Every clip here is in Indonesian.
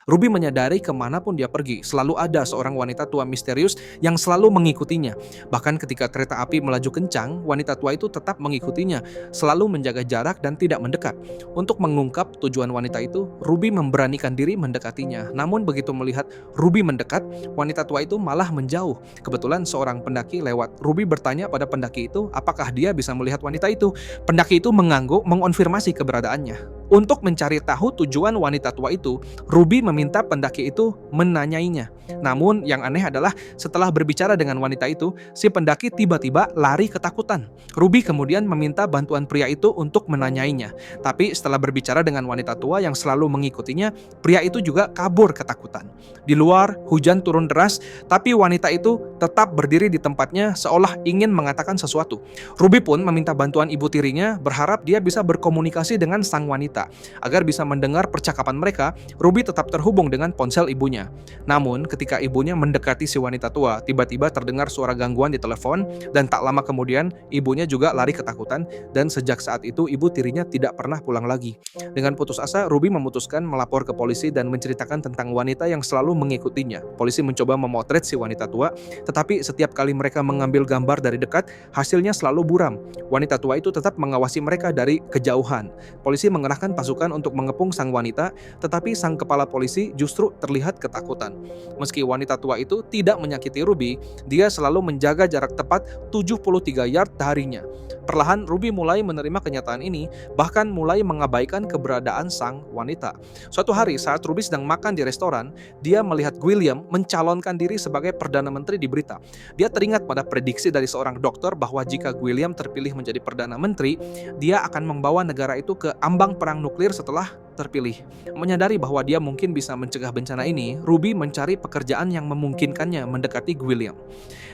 Ruby menyadari kemanapun dia pergi, selalu ada seorang wanita tua misterius yang selalu mengikutinya. Bahkan ketika kereta api melaju kencang, wanita tua itu tetap mengikutinya, selalu menjaga jarak dan tidak mendekat. Untuk mengungkap tujuan wanita itu, Ruby memberanikan diri mendekatinya. Namun begitu melihat Ruby mendekat, wanita tua itu malah menjauh. Kebetulan seorang pendaki lewat. Ruby bertanya pada pendaki itu apakah dia bisa melihat wanita itu. Pendaki itu mengangguk mengonfirmasi keberadaannya. Untuk mencari tahu tujuan wanita tua itu, Ruby meminta pendaki itu menanyainya. Namun yang aneh adalah setelah berbicara dengan wanita itu, si pendaki tiba-tiba lari ketakutan. Ruby kemudian meminta bantuan pria itu untuk menanyainya. Tapi setelah berbicara dengan wanita tua yang selalu mengikutinya, pria itu juga kabur ketakutan. Di luar, hujan turun deras, tapi wanita itu tetap berdiri di tempatnya seolah ingin mengatakan sesuatu. Ruby pun meminta bantuan ibu tirinya, berharap dia bisa berkomunikasi dengan sang wanita. Agar bisa mendengar percakapan mereka, Ruby tetap terhubung dengan ponsel ibunya. Namun, ketika ibunya mendekati si wanita tua, tiba-tiba terdengar suara gangguan di telepon, dan tak lama kemudian, ibunya juga lari ketakutan, dan sejak saat itu ibu tirinya tidak pernah pulang lagi. Dengan putus asa, Ruby memutuskan melapor ke polisi dan menceritakan tentang wanita yang selalu mengikutinya. Polisi mencoba memotret si wanita tua, tetapi setiap kali mereka mengambil gambar dari dekat, hasilnya selalu buram. Wanita tua itu tetap mengawasi mereka dari kejauhan. Polisi mengerahkan pasukan untuk mengepung sang wanita, tetapi sang kepala polisi justru terlihat ketakutan. Meski wanita tua itu tidak menyakiti Ruby, dia selalu menjaga jarak tepat 73 yard darinya. Perlahan Ruby mulai menerima kenyataan ini, bahkan mulai mengabaikan keberadaan sang wanita. Suatu hari saat Ruby sedang makan di restoran, dia melihat William mencalonkan diri sebagai Perdana Menteri di berita. Dia teringat pada prediksi dari seorang dokter bahwa jika William terpilih menjadi Perdana Menteri, dia akan membawa negara itu ke ambang perang nuklir setelah terpilih. Menyadari bahwa dia mungkin bisa mencegah bencana ini, Ruby mencari pekerjaan yang memungkinkannya mendekati William.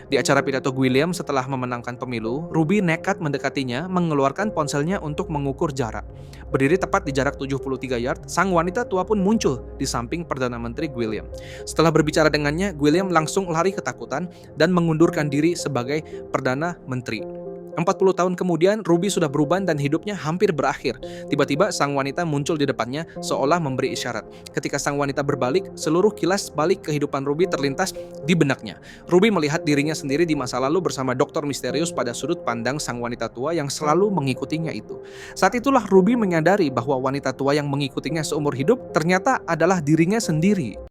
Di acara pidato William setelah memenangkan pemilu, Ruby nekat mendekatinya, mengeluarkan ponselnya untuk mengukur jarak. Berdiri tepat di jarak 73 yard, sang wanita tua pun muncul di samping Perdana Menteri William. Setelah berbicara dengannya, William langsung lari ketakutan dan mengundurkan diri sebagai Perdana Menteri. 40 tahun kemudian, Ruby sudah beruban dan hidupnya hampir berakhir. Tiba-tiba sang wanita muncul di depannya seolah memberi isyarat. Ketika sang wanita berbalik, seluruh kilas balik kehidupan Ruby terlintas di benaknya. Ruby melihat dirinya sendiri di masa lalu bersama dokter misterius pada sudut pandang sang wanita tua yang selalu mengikutinya itu. Saat itulah Ruby menyadari bahwa wanita tua yang mengikutinya seumur hidup ternyata adalah dirinya sendiri.